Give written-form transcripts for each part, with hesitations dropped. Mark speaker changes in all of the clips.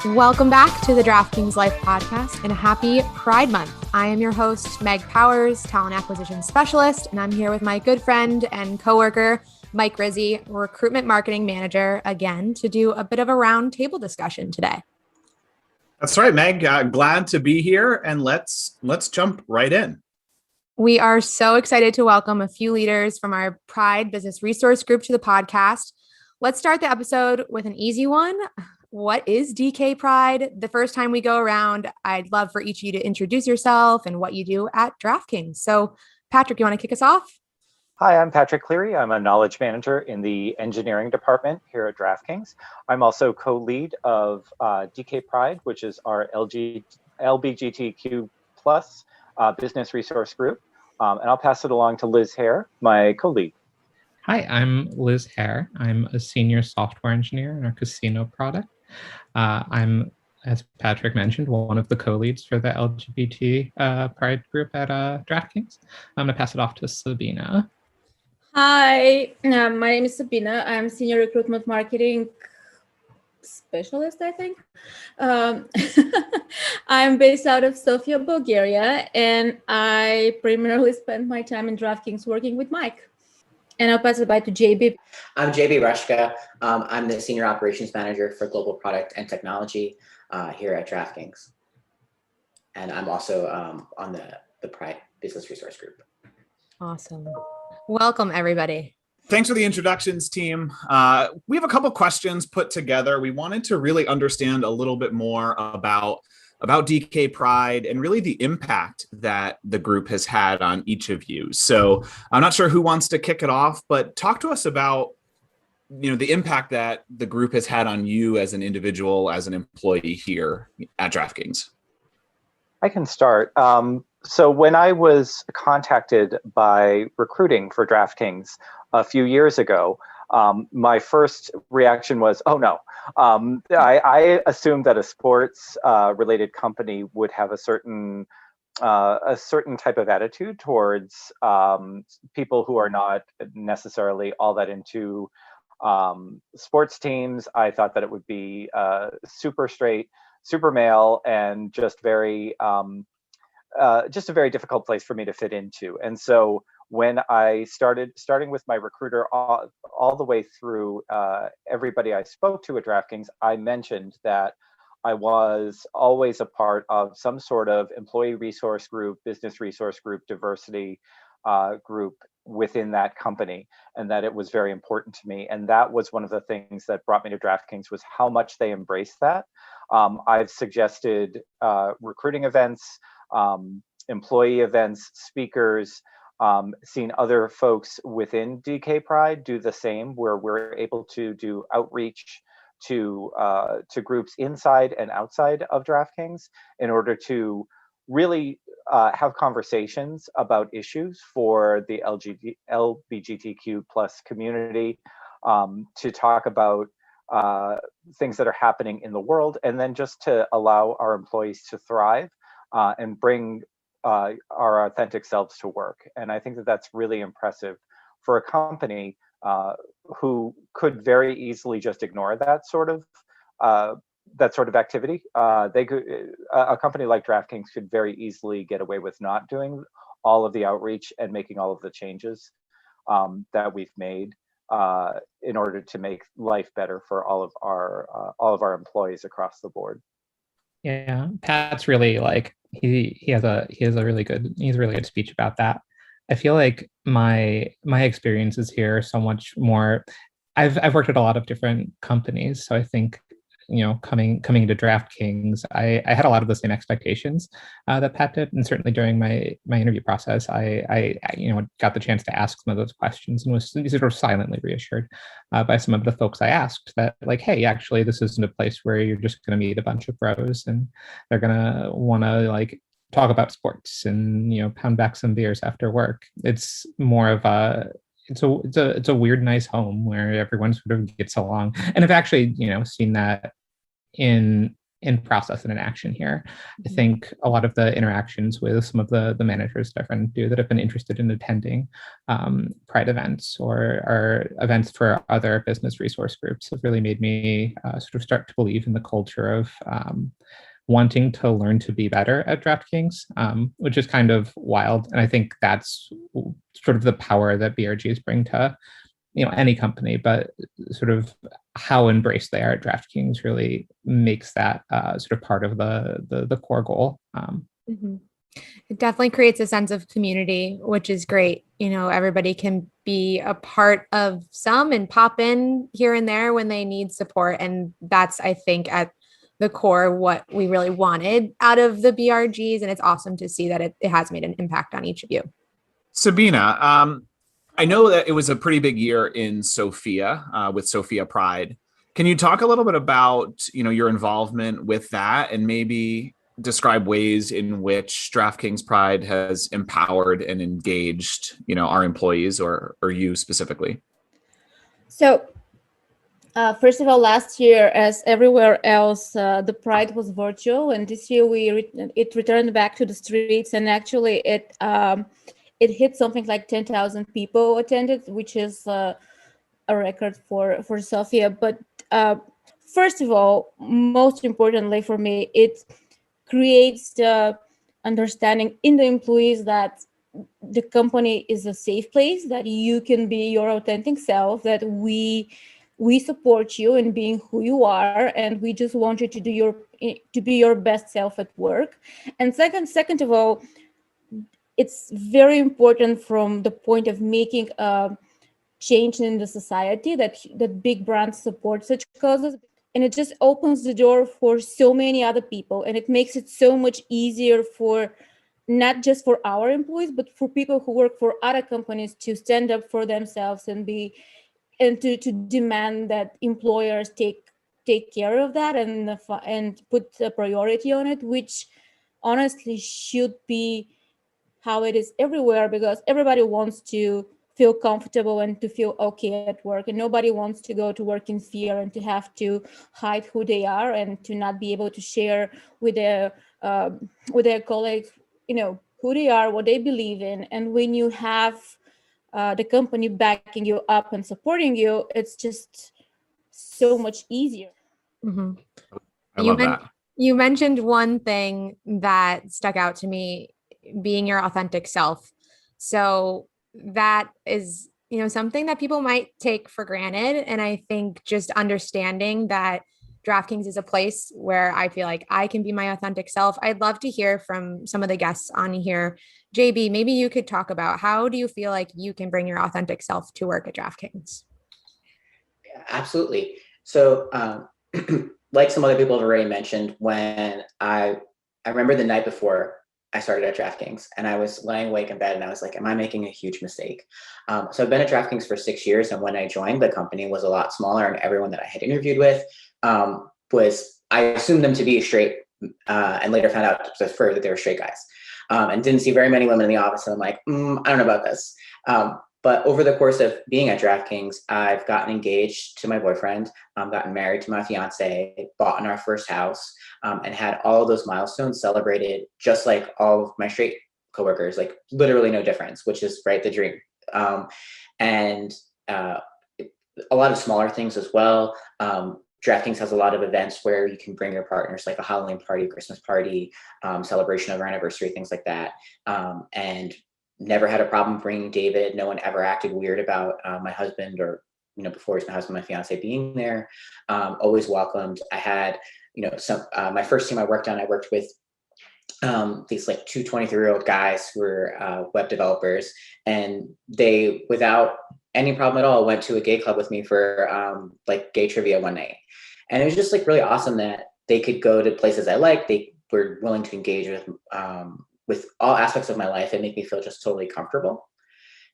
Speaker 1: Welcome back to the DraftKings Life Podcast and a happy Pride Month. I am your host, Meg Powers, Talent Acquisition Specialist, and I'm here with my good friend and coworker, Mike Rizzi, Recruitment Marketing Manager, again, to do a bit of a round table discussion today.
Speaker 2: That's right, Meg. Glad to be here, and let's jump right in.
Speaker 1: We are so excited to welcome a few leaders from our Pride Business Resource Group to the podcast. Let's start the episode with an easy one. What is DK Pride? The first time we go around, I'd love for each of you to introduce yourself and what you do at DraftKings. So, Patrick, you want to kick us off?
Speaker 3: Hi, I'm Patrick Cleary. I'm a knowledge manager in the engineering department here at DraftKings. I'm also co-lead of DK Pride, which is our LGBTQ plus business resource group. And I'll pass it along to Liz Hare, my co-lead.
Speaker 4: Hi, I'm Liz Hare. I'm a senior software engineer in our casino product. I'm, as Patrick mentioned, one of the co-leads for the LGBT Pride group at DraftKings. I'm going to pass it off to Sabina.
Speaker 5: Hi, my name is Sabina. I'm Senior Recruitment Marketing Specialist, I think. I'm based out of Sofia, Bulgaria, and I primarily spend my time in DraftKings working with Mike. And I'll pass it by to JB.
Speaker 6: I'm JB Hruska. I'm the Senior Operations Manager for Global Product and Technology here at DraftKings. And I'm also on the Pride Business Resource Group.
Speaker 1: Awesome. Welcome, everybody.
Speaker 2: Thanks for the introductions, team. We have a couple questions put together. We wanted to really understand a little bit more about DK Pride and really the impact that the group has had on each of you. So I'm not sure who wants to kick it off, but talk to us about, the impact that the group has had on you as an individual, as an employee here at DraftKings.
Speaker 3: I can start. So when I was contacted by recruiting for DraftKings a few years ago, my first reaction was, oh no. I assumed that a sports related company would have a certain type of attitude towards people who are not necessarily all that into sports teams. I thought that it would be super straight, super male, and just a very difficult place for me to fit into. And so when I starting with my recruiter all the way through everybody I spoke to at DraftKings, I mentioned that I was always a part of some sort of employee resource group, business resource group, diversity group within that company, and that it was very important to me. And that was one of the things that brought me to DraftKings, was how much they embraced that. I've suggested recruiting events, employee events, speakers, seen other folks within DK Pride do the same, where we're able to do outreach to groups inside and outside of DraftKings in order to really have conversations about issues for the LGBTQ plus community, to talk about things that are happening in the world, and then just to allow our employees to thrive and bring our authentic selves to work. And I think that that's really impressive for a company who could very easily just ignore that sort of activity. A company like DraftKings could very easily get away with not doing all of the outreach and making all of the changes that we've made in order to make life better for all of our employees across the board.
Speaker 4: Yeah, Pat's really he has a really good speech about that. I feel like my experiences here are so much more. I've worked at a lot of different companies, so I think coming to DraftKings, I had a lot of the same expectations that Pat did, and certainly during my interview process, I got the chance to ask some of those questions and was sort of silently reassured by some of the folks I asked that, hey, actually, this isn't a place where you're just going to meet a bunch of bros and they're going to want to talk about sports and pound back some beers after work. It's more of it's a weird, nice home where everyone sort of gets along, and I've actually seen that in in process and in action here. I think a lot of the interactions with some of the managers that have been interested in attending Pride events or events for other business resource groups have really made me sort of start to believe in the culture of wanting to learn to be better at DraftKings, which is kind of wild. And I think that's sort of the power that BRGs bring to any company, but sort of how embraced they are at DraftKings really makes that sort of part of the core goal.
Speaker 1: It definitely creates a sense of community, which is great. Everybody can be a part of some and pop in here and there when they need support. And that's, I think, at the core, what we really wanted out of the BRGs. And it's awesome to see that it has made an impact on each of you.
Speaker 2: Sabina, I know that it was a pretty big year in Sofia with Sofia Pride. Can you talk a little bit about, your involvement with that and maybe describe ways in which DraftKings Pride has empowered and engaged, our employees or you specifically?
Speaker 5: So, first of all, last year, as everywhere else, the Pride was virtual, and this year it returned back to the streets, and actually it hit something like 10,000 people attended, which is a record for Sofia. But first of all, most importantly for me, it creates the understanding in the employees that the company is a safe place, that you can be your authentic self, that we support you in being who you are, and we just want you to be your best self at work. And second of all, it's very important from the point of making a change in the society that big brands support such causes. And it just opens the door for so many other people. And it makes it so much easier for not just for our employees, but for people who work for other companies to stand up for themselves and to demand that employers take care of that and put a priority on it, which honestly should be how it is everywhere, because everybody wants to feel comfortable and to feel okay at work, and nobody wants to go to work in fear and to have to hide who they are and to not be able to share with their colleagues, who they are, what they believe in. And when you have the company backing you up and supporting you, it's just so much easier.
Speaker 1: Mm-hmm.
Speaker 2: I love that.
Speaker 1: You mentioned one thing that stuck out to me, being your authentic self. So that is, something that people might take for granted. And I think just understanding that DraftKings is a place where I feel like I can be my authentic self. I'd love to hear from some of the guests on here. JB, maybe you could talk about, how do you feel like you can bring your authentic self to work at DraftKings?
Speaker 6: Yeah, absolutely. So, like some other people have already mentioned, when I remember the night before I started at DraftKings, and I was laying awake in bed and I was like, am I making a huge mistake? So I've been at DraftKings for 6 years. And when I joined, the company was a lot smaller, and everyone that I had interviewed with I assumed them to be straight, and later found out that they were straight guys, and didn't see very many women in the office. And I'm like, I don't know about this. But over the course of being at DraftKings, I've gotten engaged to my boyfriend, gotten married to my fiance, bought in our first house, and had all of those milestones celebrated just like all of my straight coworkers, like literally no difference, which is the dream. And a lot of smaller things as well. DraftKings has a lot of events where you can bring your partners, like a Halloween party, Christmas party, celebration of our anniversary, things like that. And never had a problem bringing David. No one ever acted weird about my husband, or before he's my husband, my fiance, being there. Always welcomed. I had my first team I worked with these like two 23-year-old guys who were web developers, and they, without any problem at all, went to a gay club with me for gay trivia one night. And it was just really awesome that they could go to places I liked. They were willing to engage with all aspects of my life and make me feel just totally comfortable.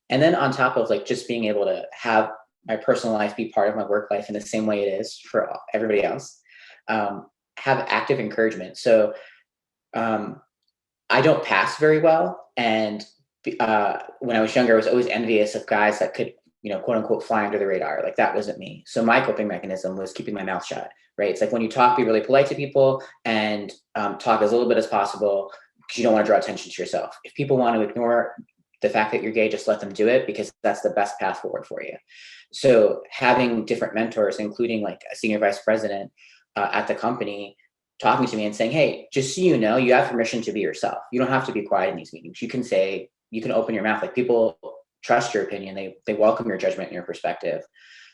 Speaker 6: And then on top of just being able to have my personal life be part of my work life in the same way it is for everybody else, have active encouragement. So I don't pass very well. And when I was younger, I was always envious of guys that could, quote unquote, fly under the radar. Like that wasn't me. So my coping mechanism was keeping my mouth shut, right? It's like when you talk, be really polite to people and talk as little bit as possible because you don't want to draw attention to yourself. If people want to ignore the fact that you're gay, just let them do it because that's the best path forward for you. So having different mentors, including like a senior vice president at the company, talking to me and saying, hey, just so you know, you have permission to be yourself. You don't have to be quiet in these meetings. You can open your mouth. Like people trust your opinion. They welcome your judgment and your perspective.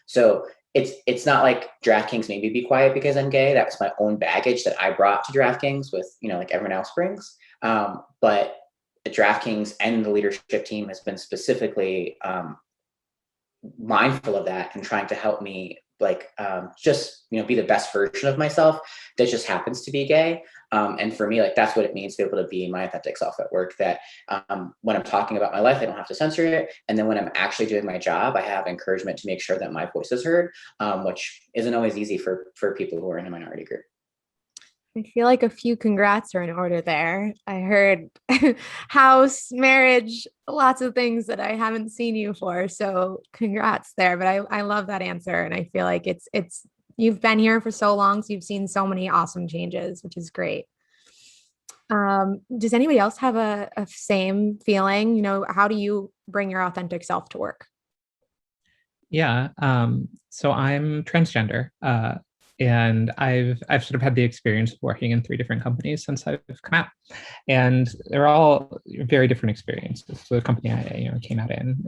Speaker 6: So it's not like DraftKings made me be quiet because I'm gay. That was my own baggage that I brought to DraftKings with, like everyone else brings. But the DraftKings and the leadership team has been specifically mindful of that and trying to help me just be the best version of myself that just happens to be gay. And for me, like that's what it means to be able to be my authentic self at work, that when I'm talking about my life, I don't have to censor it. And then when I'm actually doing my job, I have encouragement to make sure that my voice is heard, which isn't always easy for people who are in a minority group.
Speaker 1: I feel like a few congrats are in order there. I heard house, marriage, lots of things that I haven't seen you for. So congrats there. But I love that answer. And I feel like it's you've been here for so long. So you've seen so many awesome changes, which is great. Does anybody else have a same feeling? How do you bring your authentic self to work?
Speaker 4: Yeah. So I'm transgender. And I've sort of had the experience of working in 3 different companies since I've come out, and they're all very different experiences. So the company I came out in,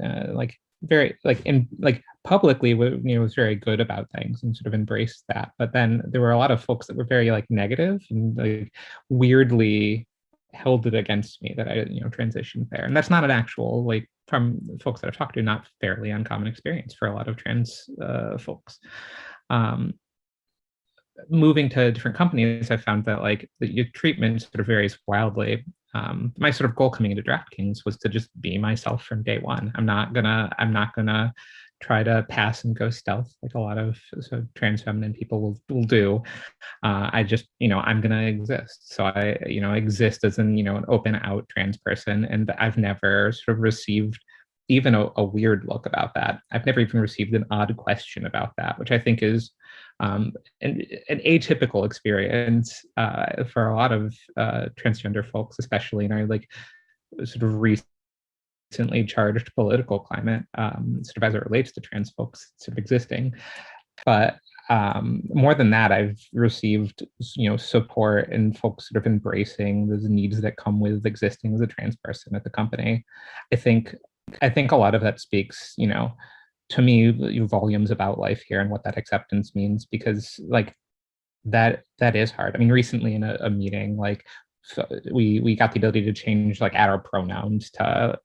Speaker 4: publicly, was very good about things and sort of embraced that. But then there were a lot of folks that were very negative and weirdly held it against me that I transitioned there, and that's not an actual from folks that I've talked to, not fairly uncommon experience for a lot of trans folks. Moving to different companies, I found that your treatment sort of varies wildly. My sort of goal coming into DraftKings was to just be myself from day one. I'm not gonna try to pass and go stealth like a lot of trans feminine people will do. I just, I'm gonna exist. So I, exist as an open out trans person, and I've never sort of received even a weird look about that. I've never even received an odd question about that, which I think is an atypical experience for a lot of transgender folks, especially in our sort of recently charged political climate, sort of as it relates to trans folks sort of existing. But more than that, I've received support and folks sort of embracing the needs that come with existing as a trans person at the company. I think a lot of that speaks, to me, volumes about life here and what that acceptance means, because that is hard. I mean, recently in a meeting, so we got the ability to change add our pronouns to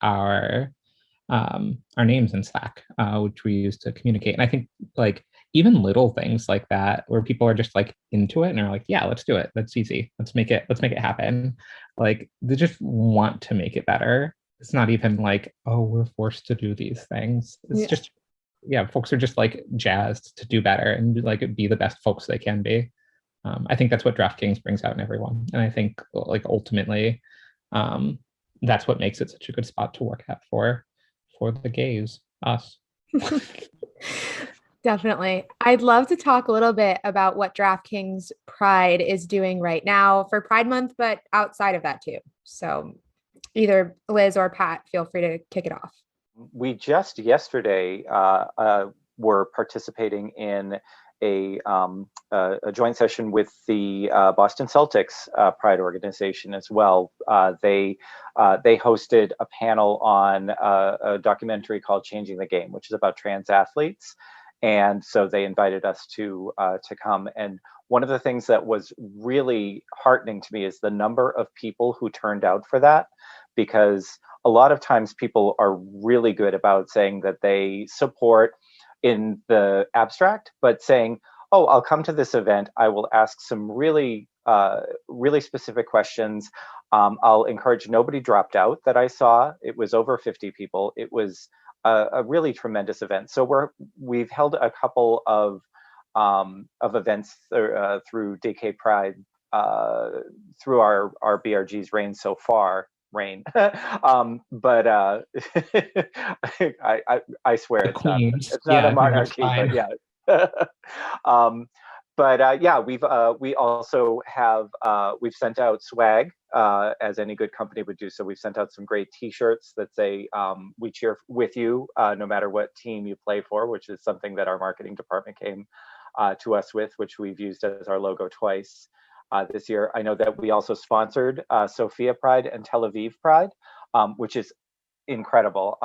Speaker 4: our names in Slack, which we use to communicate. And I think even little things like that, where people are just into it and are yeah, let's do it. That's easy. Let's make it happen. They just want to make it better. It's not even oh, we're forced to do these things. It's just, folks are just jazzed to do better and be the best folks they can be. I think that's what DraftKings brings out in everyone. And I think ultimately, that's what makes it such a good spot to work at for the gays, us.
Speaker 1: Definitely. I'd love to talk a little bit about what DraftKings Pride is doing right now for Pride Month, but outside of that too. So either Liz or Pat, feel free to kick it off.
Speaker 3: We just yesterday were participating in a joint session with the Boston Celtics Pride organization as well. They hosted a panel on a documentary called "Changing the Game," which is about trans athletes, and so they invited us to come. And one of the things that was really heartening to me is the number of people who turned out for that, because a lot of times people are really good about saying that they support in the abstract, but saying, oh, I'll come to this event, I will ask some really specific questions. I'll encourage, nobody dropped out that I saw. It was over 50 people. It was a really tremendous event. So we've held a couple of events through DK Pride through our BRG's reign so far. rain. But I swear
Speaker 4: The
Speaker 3: it's not.
Speaker 4: Queens.
Speaker 3: It's not
Speaker 4: Yeah,
Speaker 3: a
Speaker 4: no, it's
Speaker 3: monarchy, but
Speaker 4: fine.
Speaker 3: yeah. Yeah, we also have we've sent out swag as any good company would do. So we've sent out some great T-shirts that say "We cheer with you," no matter what team you play for, which is something that our marketing department came to us with, which we've used as our logo twice this year. I know that we also sponsored Sofia Pride and Tel Aviv Pride, which is incredible.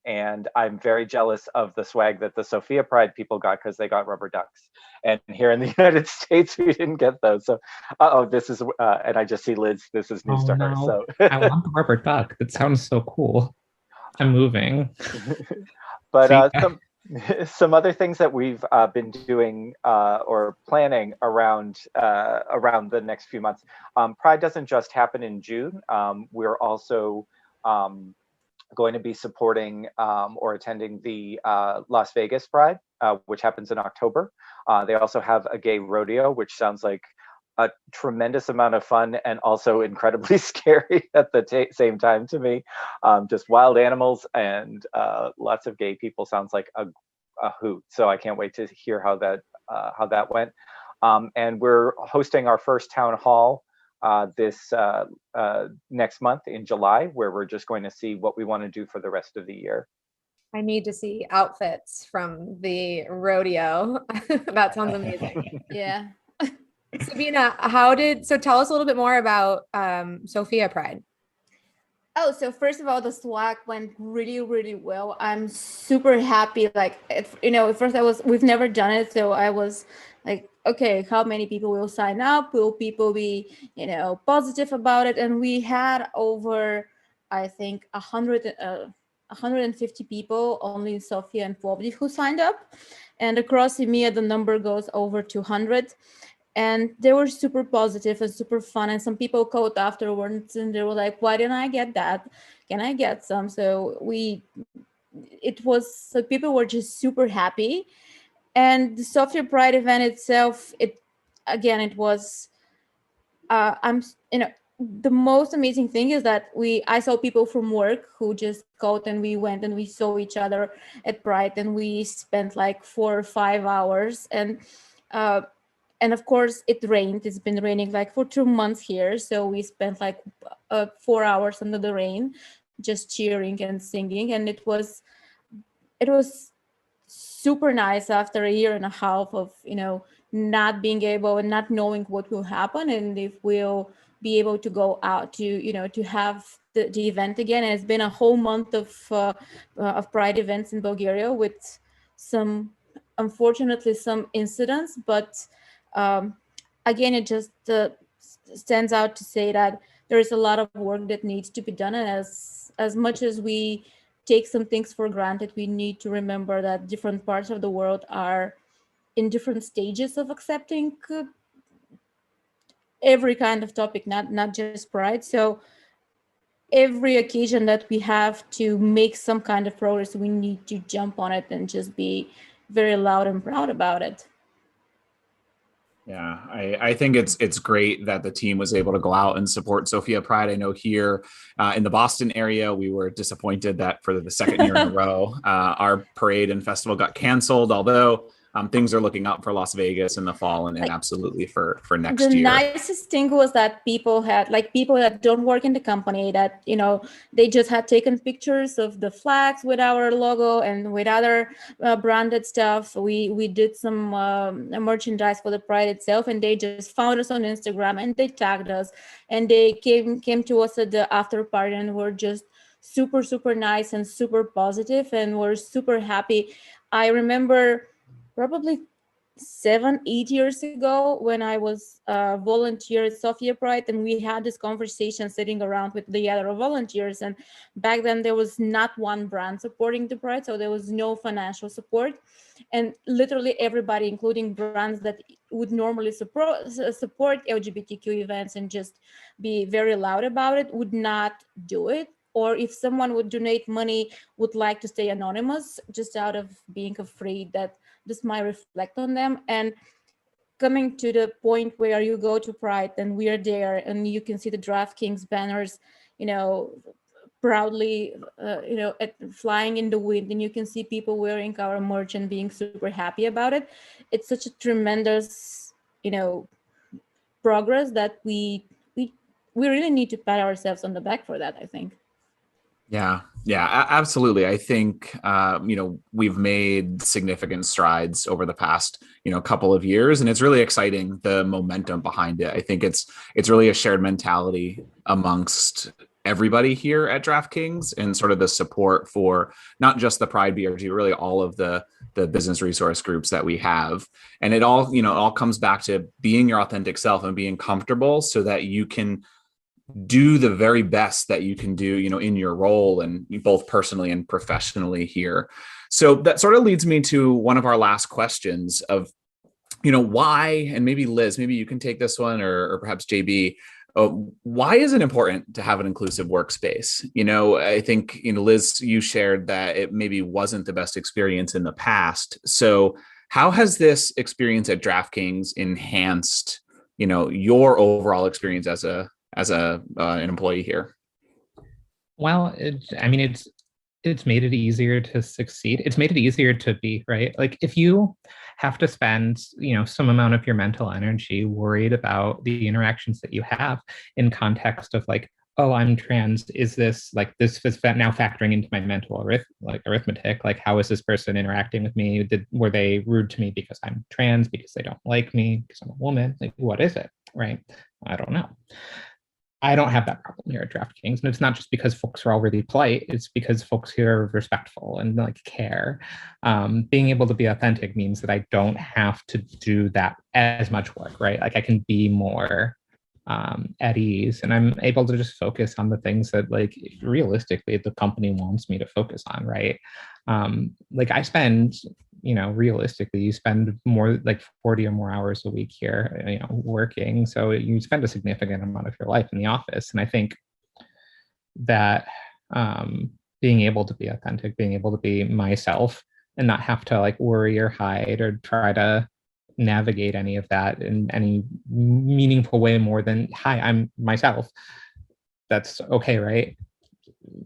Speaker 3: And I'm very jealous of the swag that the Sofia Pride people got because they got rubber ducks. And here in the United States, we didn't get those. So, this is, and I just see Liz, this is news to her.
Speaker 4: No.
Speaker 3: So
Speaker 4: I want the rubber duck. That sounds so cool. I'm moving.
Speaker 3: But some other things that we've been doing or planning around the next few months. Pride doesn't just happen in June. We're also going to be supporting or attending the Las Vegas Pride, which happens in October. They also have a gay rodeo, which sounds like a tremendous amount of fun and also incredibly scary at the same time to me. Just wild animals and lots of gay people sounds like a hoot. So I can't wait to hear how that went. And we're hosting our first town hall this next month in July, where we're just going to see what we want to do for the rest of the year.
Speaker 1: I need to see outfits from the rodeo. That sounds amazing.
Speaker 5: Yeah.
Speaker 1: Sabina, tell us a little bit more about Sofia Pride.
Speaker 5: Oh, so first of all, the swag went really, really well. I'm super happy. Like, at first we've never done it. So I was like, okay, how many people will sign up? Will people be, positive about it? And we had over, I think, 150 people only in Sofia and Plovdiv who signed up. And across EMEA, the number goes over 200. And they were super positive and super fun. And some people called afterwards and they were like, why didn't I get that? Can I get some? So people were just super happy. And the Sofia Pride event itself, it was, the most amazing thing is that I saw people from work who just called and we went and we saw each other at Pride and we spent like 4 or 5 hours. And of course, it rained. It's been raining like for 2 months here. So we spent like 4 hours under the rain, just cheering and singing. And it was super nice after a year and a half of, not being able and not knowing what will happen and if we'll be able to go out to have the event again. And it's been a whole month of Pride events in Bulgaria with unfortunately some incidents, but again, it just stands out to say that there is a lot of work that needs to be done. And as much as we take some things for granted, we need to remember that different parts of the world are in different stages of accepting every kind of topic, not just Pride. So every occasion that we have to make some kind of progress, we need to jump on it and just be very loud and proud about it.
Speaker 2: Yeah, I think it's great that the team was able to go out and support Sofia Pride. I know here in the Boston area, we were disappointed that for the second year in a row, our parade and festival got canceled, although things are looking up for Las Vegas in the fall and absolutely for next year.
Speaker 5: The nicest thing was that people that don't work in the company that, they just had taken pictures of the flags with our logo and with other branded stuff. We did some merchandise for the Pride itself, and they just found us on Instagram and they tagged us and they came to us at the after party and were just super, super nice and super positive and we're super happy. I remember probably 7-8 years ago when I was a volunteer at Sofia Pride, and we had this conversation sitting around with the other volunteers. And back then there was not one brand supporting the Pride, so there was no financial support. And literally everybody, including brands that would normally support LGBTQ events and just be very loud about it, would not do it. Or if someone would donate money, would like to stay anonymous, just out of being afraid that this might reflect on them. And coming to the point where you go to Pride and we are there and you can see the DraftKings banners, proudly, flying in the wind, and you can see people wearing our merch and being super happy about it. It's such a tremendous, progress that we really need to pat ourselves on the back for that, I think.
Speaker 2: Yeah, absolutely. I think, we've made significant strides over the past, couple of years, and it's really exciting, the momentum behind it. I think it's really a shared mentality amongst everybody here at DraftKings, and sort of the support for not just the Pride BRG, but really all of the business resource groups that we have. And it all comes back to being your authentic self and being comfortable so that you can do the very best that you can do, in your role, and both personally and professionally here. So that sort of leads me to one of our last questions of, why, and maybe Liz, maybe you can take this one, or perhaps JB, why is it important to have an inclusive workspace? I think, Liz, you shared that it maybe wasn't the best experience in the past. So how has this experience at DraftKings enhanced, your overall experience as an employee here?
Speaker 4: Well, it's made it easier to succeed. It's made it easier to be, right? Like, if you have to spend, some amount of your mental energy worried about the interactions that you have in context of like, oh, I'm trans, is this now factoring into my mental arithmetic? Like, how is this person interacting with me? Were they rude to me because I'm trans, because they don't like me, because I'm a woman? Like, what is it, right? I don't know. I don't have that problem here at DraftKings, and it's not just because folks are all really polite. It's because folks here are respectful and like care. Being able to be authentic means that I don't have to do that as much work, right? Like, I can be more at ease, and I'm able to just focus on the things that, like, realistically the company wants me to focus on, right? Like, I spend, realistically, you spend more like 40 or more hours a week here, working. So you spend a significant amount of your life in the office. And I think that being able to be authentic, being able to be myself, and not have to like worry or hide or try to navigate any of that in any meaningful way more than, hi, I'm myself. That's okay, right?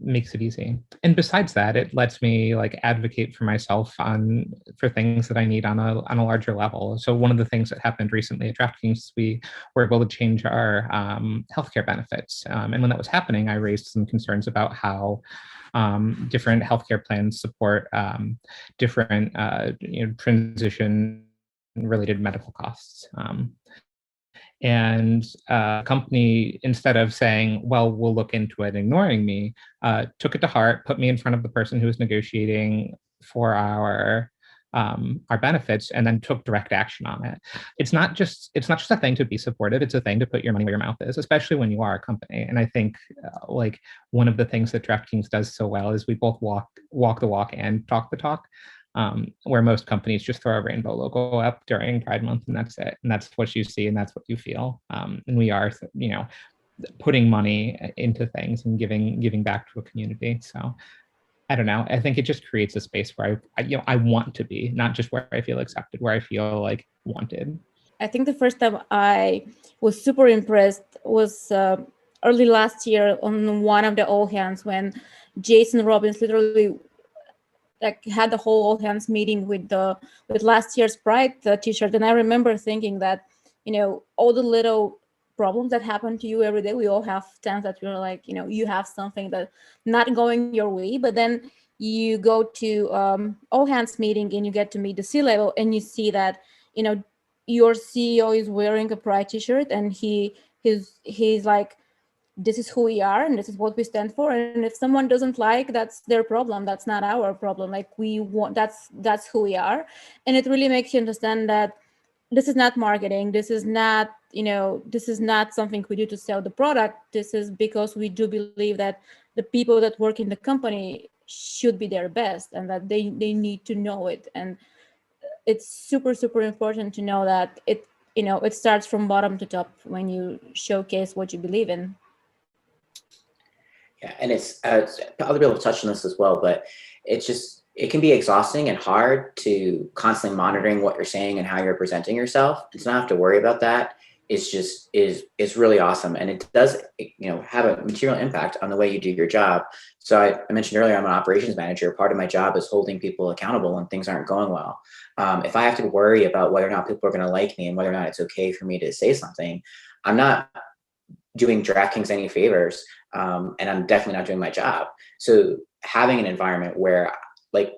Speaker 4: Makes it easy. And besides that, it lets me like advocate for myself for things that I need on a larger level. So one of the things that happened recently at DraftKings, we were able to change our healthcare benefits. And when that was happening, I raised some concerns about how different healthcare plans support different transition related medical costs. And company, instead of saying, well, we'll look into it, ignoring me, took it to heart, put me in front of the person who was negotiating for our benefits, and then took direct action on it. It's not just a thing to be supportive. It's a thing to put your money where your mouth is, especially when you are a company. And I think like one of the things that DraftKings does so well is we both walk the walk and talk the talk. Where most companies just throw a rainbow logo up during Pride Month and that's it. And that's what you see and that's what you feel. And we are, putting money into things and giving back to a community. So I don't know. I think it just creates a space where I want to be, not just where I feel accepted, where I feel like wanted.
Speaker 5: I think the first time I was super impressed was early last year on one of the all hands when Jason Robbins literally had the whole all hands meeting with last year's Pride t-shirt. And I remember thinking that, all the little problems that happen to you every day, we all have times that you're like, you have something that not going your way, but then you go to all hands meeting and you get to meet the C-level and you see that, your CEO is wearing a Pride t-shirt and he's like, this is who we are and this is what we stand for, and if someone doesn't like, that's their problem, that's not our problem. Like, we want, that's who we are. And it really makes you understand that this is not marketing, this is not something we do to sell the product. This is because we do believe that the people that work in the company should be their best and that they need to know it. And it's super, super important to know that it starts from bottom to top when you showcase what you believe in.
Speaker 6: Yeah, and it's other people have touched on this as well, but it can be exhausting and hard to constantly monitoring what you're saying and how you're presenting yourself. And to not have to worry about that is really awesome, and it does have a material impact on the way you do your job. So I mentioned earlier, I'm an operations manager. Part of my job is holding people accountable when things aren't going well. If I have to worry about whether or not people are going to like me and whether or not it's okay for me to say something, I'm not doing DraftKings any favors, and I'm definitely not doing my job. So having an environment where like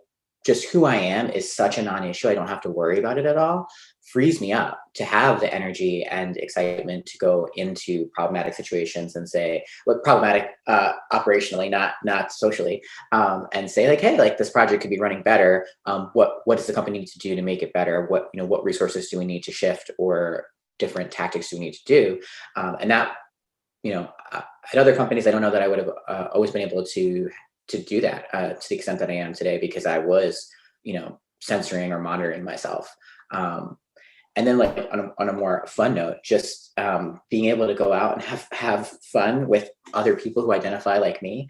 Speaker 6: just who I am is such a non-issue, I don't have to worry about it at all, frees me up to have the energy and excitement to go into problematic situations and say, look, problematic operationally, not socially, and say like, hey, like this project could be running better. What does the company need to do to make it better? What resources do we need to shift, or different tactics do we need to do? And that, at other companies, I don't know that I would have always been able to do that to the extent that I am today, because I was, censoring or monitoring myself. And then like on a more fun note, just being able to go out and have fun with other people who identify like me.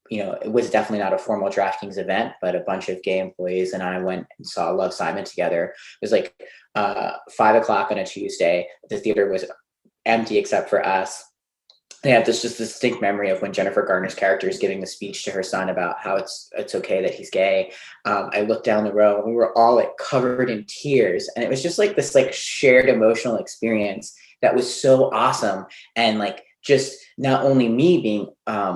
Speaker 6: It was definitely not a formal DraftKings event, but a bunch of gay employees and I went and saw Love, Simon together. It was like 5:00 on a Tuesday. The theater was empty except for us. I have this distinct memory of when Jennifer Garner's character is giving the speech to her son about how it's okay that he's gay. I looked down the row and we were all like covered in tears, and it was just like this like shared emotional experience that was so awesome. And like just not only me being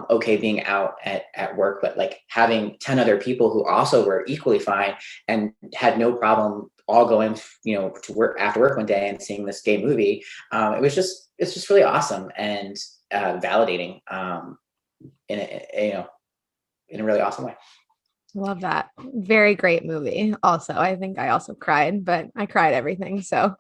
Speaker 6: okay being out at work, but like having 10 other people who also were equally fine and had no problem all going to work after work one day and seeing this gay movie. It's just really awesome and validating in a really awesome way.
Speaker 1: Love that. Very great movie. Also, I think I also cried, but I cried everything. So,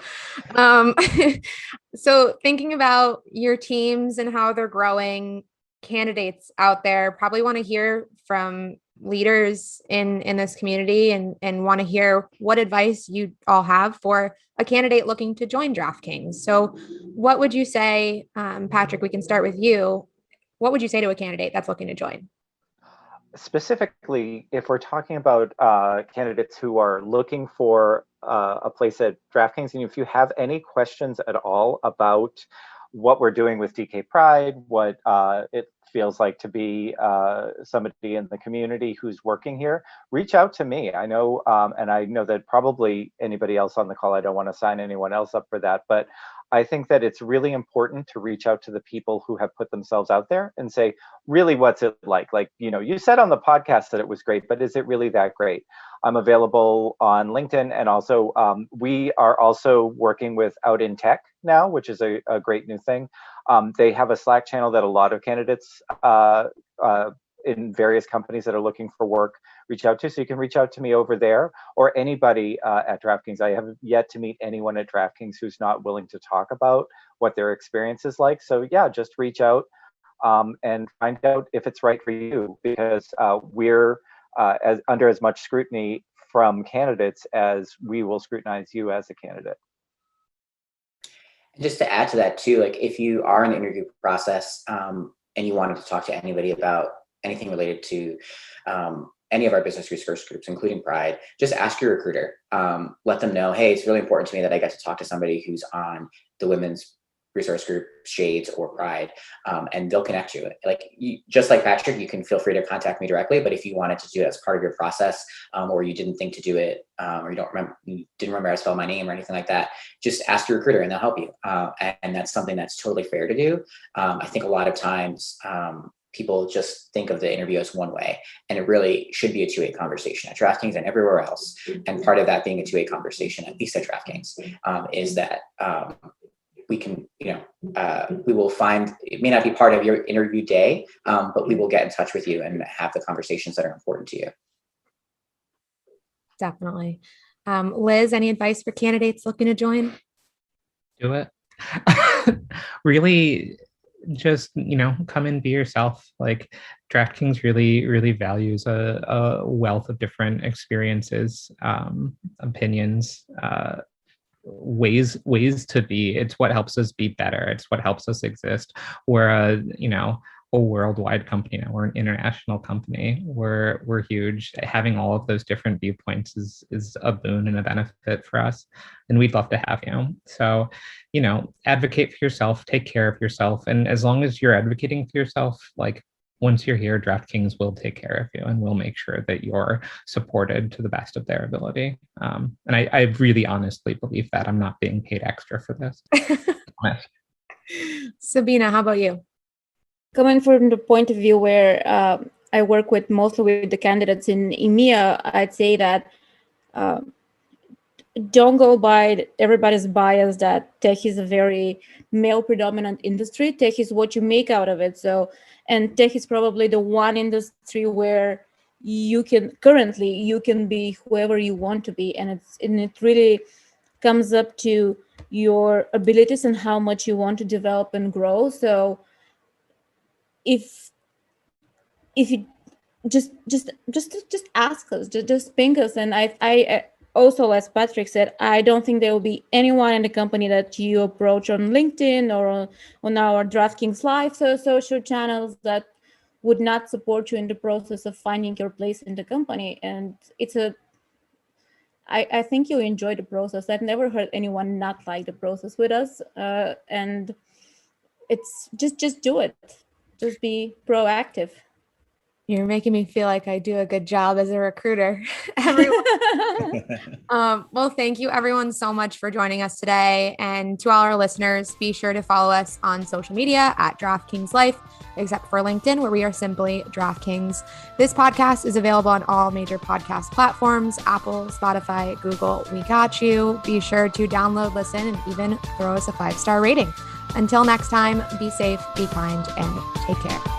Speaker 1: so thinking about your teams and how they're growing, candidates out there probably want to hear from leaders in this community and want to hear what advice you all have for a candidate looking to join DraftKings. So what would you say, Patrick, we can start with you. What would you say to a candidate that's looking to join?
Speaker 3: Specifically, if we're talking about candidates who are looking for a place at DraftKings, and if you have any questions at all about what we're doing with DK Pride, what it feels like to be somebody in the community who's working here, reach out to me. I know, and I know that probably anybody else on the call, I don't want to sign anyone else up for that, but I think that it's really important to reach out to the people who have put themselves out there and say, really, what's it like? Like, you said on the podcast that it was great, but is it really that great? I'm available on LinkedIn. And also, we are also working with Out in Tech now, which is a great new thing. They have a Slack channel that a lot of candidates in various companies that are looking for work reach out to. So you can reach out to me over there, or anybody at DraftKings. I have yet to meet anyone at DraftKings who's not willing to talk about what their experience is like. So yeah, just reach out and find out if it's right for you, because we're under as much scrutiny from candidates as we will scrutinize you as a candidate.
Speaker 6: And just to add to that too, like if you are in the interview process and you wanted to talk to anybody about anything related to any of our business resource groups, including Pride, just ask your recruiter. Let them know, hey, it's really important to me that I get to talk to somebody who's on the women's resource group, Shades, or Pride, and they'll connect you. Just like Patrick, you can feel free to contact me directly, but if you wanted to do it as part of your process, or you didn't think to do it, or you didn't remember how to spell my name or anything like that, just ask your recruiter and they'll help you. And that's something that's totally fair to do. I think a lot of times, people just think of the interview as one way, and it really should be a two-way conversation at DraftKings and everywhere else. And part of that being a two-way conversation, at least at DraftKings, is that we can, we will find, it may not be part of your interview day, but we will get in touch with you and have the conversations that are important to you.
Speaker 1: Definitely. Liz, any advice for candidates looking to join?
Speaker 4: Do it. Really, just come and be yourself. Like DraftKings really values a wealth of different experiences, opinions, ways to be. It's what helps us be better. It's what helps us exist. We're a worldwide company now. We're an international company. We're huge. Having all of those different viewpoints is a boon and a benefit for us. And we'd love to have you. So, advocate for yourself, take care of yourself. And as long as you're advocating for yourself, like once you're here, DraftKings will take care of you and we'll make sure that you're supported to the best of their ability. And I really honestly believe that. I'm not being paid extra for this.
Speaker 1: Sabina, how about you?
Speaker 5: Coming from the point of view where I work mostly with the candidates in EMEA, I'd say that don't go by everybody's bias that tech is a very male predominant industry. Tech is what you make out of it. And tech is probably the one industry where you can be whoever you want to be. And it really comes up to your abilities and how much you want to develop and grow. So if you just ask us, just ping us. And I also, as Patrick said, I don't think there will be anyone in the company that you approach on LinkedIn or on our DraftKings Life social channels that would not support you in the process of finding your place in the company. And I think you enjoy the process. I've never heard anyone not like the process with us. And it's just do it. Just be proactive.
Speaker 1: You're making me feel like I do a good job as a recruiter. Everyone. Well, thank you everyone so much for joining us today. And to all our listeners, be sure to follow us on social media at DraftKings Life, except for LinkedIn, where we are simply DraftKings. This podcast is available on all major podcast platforms, Apple, Spotify, Google. We got you. Be sure to download, listen, and even throw us a 5-star rating. Until next time, be safe, be kind, and take care.